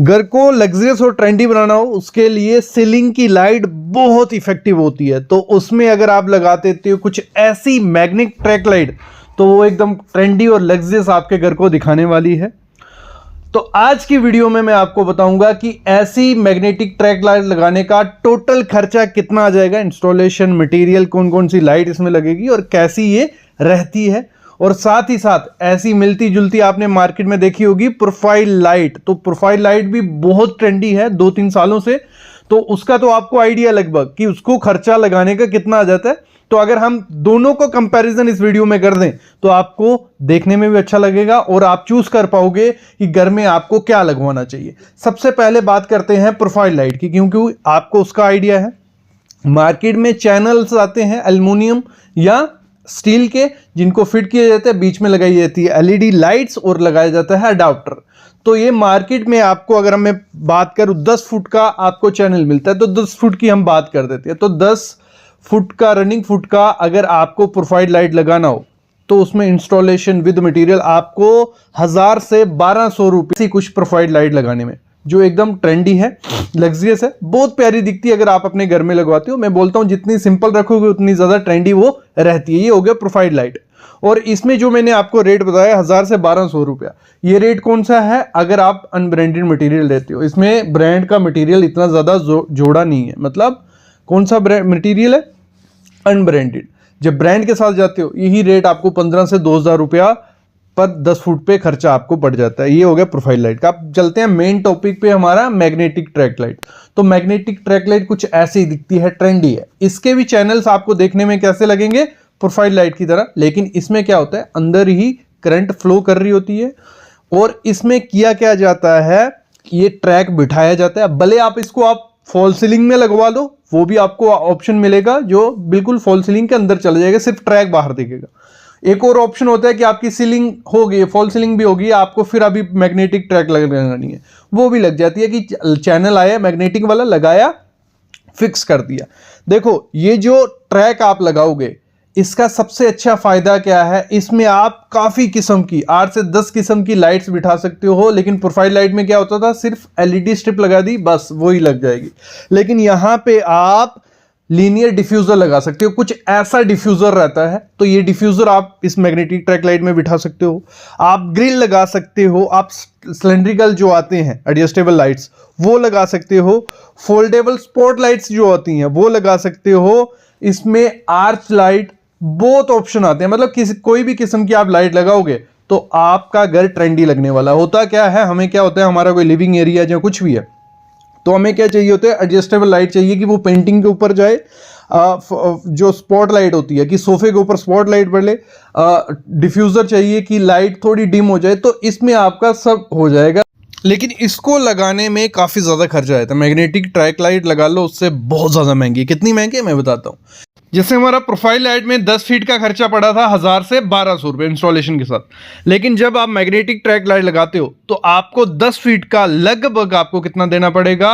घर को लग्जरियस और ट्रेंडी बनाना हो उसके लिए सीलिंग की लाइट बहुत इफेक्टिव होती है। तो उसमें अगर आप लगा देते हो कुछ ऐसी मैग्नेटिक ट्रैक लाइट तो वो एकदम ट्रेंडी और लग्जरियस आपके घर को दिखाने वाली है। तो आज की वीडियो में मैं आपको बताऊंगा कि ऐसी मैग्नेटिक ट्रैक लाइट लगाने का टोटल खर्चा कितना आ जाएगा, इंस्टॉलेशन मटेरियल, कौन कौन सी लाइट इसमें लगेगी और कैसी ये रहती है। और साथ ही साथ ऐसी मिलती जुलती आपने मार्केट में देखी होगी प्रोफाइल लाइट। तो प्रोफाइल लाइट भी बहुत ट्रेंडी है 2-3 सालों से, तो उसका तो आपको आइडिया लगभग कि उसको खर्चा लगाने का कितना आ जाता है। तो अगर हम दोनों को कंपैरिजन इस वीडियो में कर दें तो आपको देखने में भी अच्छा लगेगा और आप चूज कर पाओगे कि घर में आपको क्या लगवाना चाहिए। सबसे पहले बात करते हैं प्रोफाइल लाइट की, क्योंकि आपको उसका आइडिया है। मार्केट में चैनल्स आते हैं एल्युमिनियम या स्टील के, जिनको फिट किया जाता है, बीच में लगाई जाती है एलईडी लाइट्स और लगाया जाता है अडाप्टर। तो ये मार्केट में आपको, अगर मैं बात करूं 10 फुट का आपको चैनल मिलता है, तो 10 फुट की हम बात कर देते हैं। तो 10 फुट का, रनिंग फुट का अगर आपको प्रोफाइल लाइट लगाना हो तो उसमें इंस्टॉलेशन विद मटेरियल आपको 1000 से 1200 रुपये कुछ प्रोफाइल लाइट लगाने में, जो एकदम ट्रेंडी है, लग्जरियस है, बहुत प्यारी दिखती है अगर आप अपने घर में लगवाते हो। मैं बोलता हूं जितनी सिंपल रखोगे उतनी ज्यादा ट्रेंडी वो रहती है। ये हो गया प्रोफाइल लाइट। और इसमें जो मैंने आपको रेट बताया 1000 से 1200 रुपया, ये रेट कौन सा है अगर आप अनब्रांडेड मटेरियल लेते हो। इसमें ब्रांड का मटेरियल इतना ज्यादा जोड़ा नहीं है। मतलब कौन सा मटेरियल है? अनब्रांडेड। जब ब्रांड के साथ जाते हो यही रेट आपको 15 से 2000 रुपया पर 10 फुट पे खर्चा आपको पड़ जाता है। ये हो गया प्रोफाइल लाइट का। अब चलते हैं मेन टॉपिक पे, हमारा मैग्नेटिक ट्रैक लाइट। तो मैग्नेटिक ट्रैक लाइट कुछ ऐसी दिखती है, ट्रेंडी है। इसके भी चैनल्स आपको देखने में कैसे लगेंगे? प्रोफाइल लाइट की तरह। लेकिन इसमें क्या होता है, अंदर ही करंट फ्लो कर रही होती है। और इसमें किया क्या जाता है, ये ट्रैक बिठाया जाता है। भले आप इसको आप फॉल सीलिंग में लगवा लो, वो भी आपको ऑप्शन मिलेगा, जो बिल्कुल फॉल सीलिंग के अंदर चला जाएगा, सिर्फ ट्रैक बाहर दिखेगा। एक और ऑप्शन होता है कि आपकी सीलिंग हो गई, फॉल सीलिंग भी होगी, आपको फिर अभी मैग्नेटिक ट्रैक लगानी है, वो भी लग जाती है कि चैनल आया मैग्नेटिक वाला, लगाया, फिक्स कर दिया। देखो ये जो ट्रैक आप लगाओगे इसका सबसे अच्छा फायदा क्या है, इसमें आप काफी किस्म की 8 से 10 किस्म की लाइट्स बिठा सकते हो। लेकिन प्रोफाइल लाइट में क्या होता था, सिर्फ एलईडी स्ट्रिप लगा दी, बस वही लग जाएगी। लेकिन यहां पे आप लीनियर डिफ्यूजर लगा सकते हो, कुछ ऐसा डिफ्यूजर रहता है। तो ये डिफ्यूजर आप इस मैग्नेटिक ट्रैक लाइट में बिठा सकते हो। आप ग्रिल लगा सकते हो, आप सिलेंड्रिकल जो आते हैं एडजस्टेबल लाइट्स वो लगा सकते हो, फोल्डेबल स्पॉट लाइट्स जो आती हैं वो लगा सकते हो। इसमें आर्च लाइट, बहुत ऑप्शन आते हैं। मतलब कोई भी किस्म की आप लाइट लगाओगे तो आपका घर ट्रेंडी लगने वाला। होता क्या है, हमें क्या होता है, हमारा कोई लिविंग एरिया जो कुछ भी है तो हमें क्या चाहिए होता है, एडजस्टेबल लाइट चाहिए कि वो पेंटिंग के ऊपर जाए। जो स्पॉट लाइट होती है कि सोफे के ऊपर स्पॉट लाइट बढ़े, डिफ्यूजर चाहिए कि लाइट थोड़ी डिम हो जाए। तो इसमें आपका सब हो जाएगा। लेकिन इसको लगाने में काफ़ी ज़्यादा खर्चा आता है। मैग्नेटिक ट्रैक लाइट लगा लो, उससे बहुत ज़्यादा महंगी। कितनी महंगी है मैं बताता हूँ। जैसे हमारा प्रोफाइल लाइट में 10 फीट का खर्चा पड़ा था 1000 से 1200 रुपये इंस्टॉलेशन के साथ। लेकिन जब आप मैग्नेटिक ट्रैक लाइट लगाते हो तो आपको 10 फीट का लगभग आपको कितना देना पड़ेगा,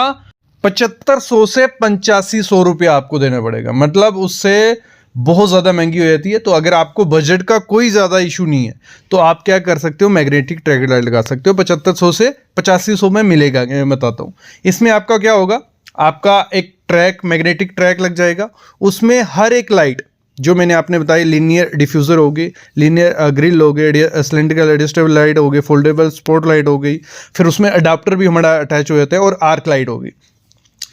7500 से 8500 रुपया आपको देना पड़ेगा। मतलब उससे बहुत ज़्यादा महंगी हो जाती है। तो अगर आपको बजट का कोई ज़्यादा इशू नहीं है तो आप क्या कर सकते हो, मैग्नेटिक ट्रैक लाइट लगा सकते हो। 7500 से 8500 में मिलेगा, मैं बताता हूँ। इसमें आपका क्या होगा, आपका एक ट्रैक, मैग्नेटिक ट्रैक लग जाएगा। उसमें हर एक लाइट जो मैंने आपने बताई, लीनियर डिफ्यूज़र हो गई, लीनियर ग्रिल हो गई, सिलेंड्रिकल एडजस्टेबल लाइट हो गई, फोल्डेबल स्पॉट लाइट हो गई, फिर उसमें अडाप्टर भी हमारा अटैच हो जाता है, और आर्क लाइट हो गई।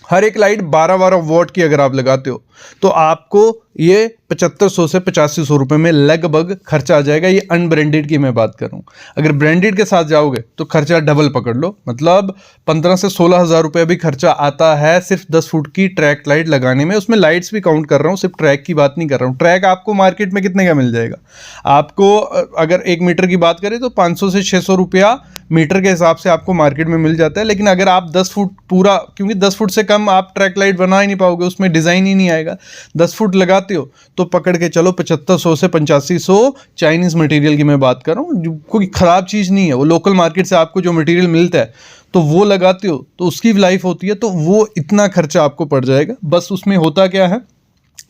हर एक लाइट 12-12 वॉट की अगर आप लगाते हो तो आपको ये 7500 से 8500 रुपये में लगभग खर्चा आ जाएगा। ये अनब्रांडेड की मैं बात कर रहा हूँ। अगर ब्रांडेड के साथ जाओगे तो खर्चा डबल पकड़ लो। मतलब 15 से 16,000 रुपये भी खर्चा आता है सिर्फ 10 फुट की ट्रैक लाइट लगाने में। उसमें लाइट्स भी काउंट कर रहा हूँ, सिर्फ ट्रैक की बात नहीं कर रहा हूँ। ट्रैक आपको मार्केट में कितने का मिल जाएगा, आपको अगर 1 मीटर की बात करें तो 500 से 600 रुपया मीटर के हिसाब से आपको मार्केट में मिल जाता है। लेकिन अगर आप 10 फुट पूरा, क्योंकि 10 फुट से कम आप ट्रैक लाइट बना ही नहीं पाओगे, उसमें डिज़ाइन ही नहीं आएगा। 10 फुट लगाते हो तो पकड़ के चलो 7500 से 8500। चाइनीज़ मटेरियल की मैं बात कर रहा हूँ, कोई ख़राब चीज़ नहीं है, वो लोकल मार्केट से आपको जो मटेरियल मिलता है तो वो लगाते हो तो उसकी लाइफ होती है। तो वो इतना खर्चा आपको पड़ जाएगा। बस उसमें होता क्या है,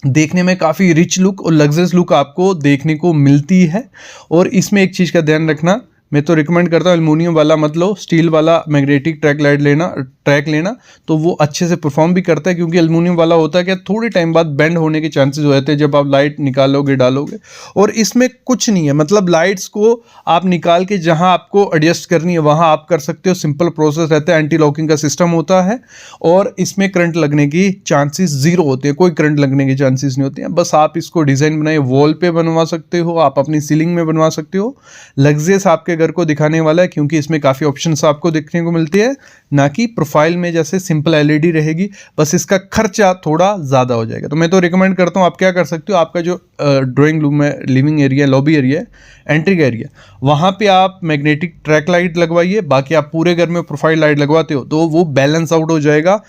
देखने में काफ़ी रिच लुक और लग्जरियस लुक आपको देखने को मिलती है। और इसमें एक चीज़ का ध्यान रखना, मैं तो रिकमेंड करता हूँ एल्युमिनियम वाला मत लो, स्टील वाला मैग्नेटिक ट्रैक लेना तो वो अच्छे से परफॉर्म भी करता है, क्योंकि एल्युमिनियम वाला होता है कि थोड़े टाइम बाद बेंड होने के चांसेस हो जाते हैं जब आप लाइट निकालोगे डालोगे। और इसमें कुछ नहीं है, मतलब लाइट्स को आप निकाल के जहां आपको एडजस्ट करनी है वहां आप कर सकते हो, सिंपल प्रोसेस रहता है, एंटी लॉकिंग का सिस्टम होता है और इसमें करंट लगने की चांसेस जीरो होते हैं, कोई करंट लगने की चांसेस नहीं होते हैं। बस आप इसको डिज़ाइन बनाए वॉल पे बनवा सकते हो, आप अपनी सीलिंग में बनवा सकते हो। लग्जरियस आपके घर को दिखाने वाला है, क्योंकि इसमें काफ़ी ऑप्शंस आपको देखने को मिलते हैं, ना कि प्रोफाइल में जैसे सिंपल एलईडी रहेगी। बस इसका खर्चा थोड़ा ज़्यादा हो जाएगा। तो मैं तो रिकमेंड करता हूँ, आप क्या कर सकते हो, आपका जो ड्राइंग रूम है, लिविंग एरिया, लॉबी एरिया है, एंट्री का एरिया, वहाँ पे आप मैग्नेटिक ट्रैक लाइट लगवाइए। बाकी आप पूरे घर में प्रोफाइल लाइट लगवाते हो तो वो बैलेंस आउट हो जाएगा,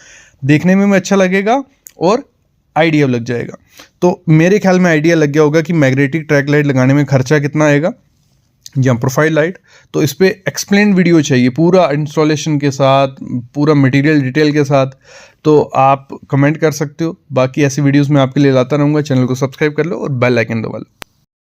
देखने में भी अच्छा लगेगा और आइडिया लग जाएगा। तो मेरे ख्याल में आइडिया लग गया होगा कि मैग्नेटिक ट्रैक लाइट लगाने में खर्चा कितना आएगा या प्रोफाइल लाइट। तो इस पे एक्सप्लेन वीडियो चाहिए पूरा इंस्टॉलेशन के साथ, पूरा मटेरियल डिटेल के साथ, तो आप कमेंट कर सकते हो। बाकी ऐसी वीडियोस मैं आपके लिए लाता रहूँगा। चैनल को सब्सक्राइब कर लो और बेल आइकन दबा लो।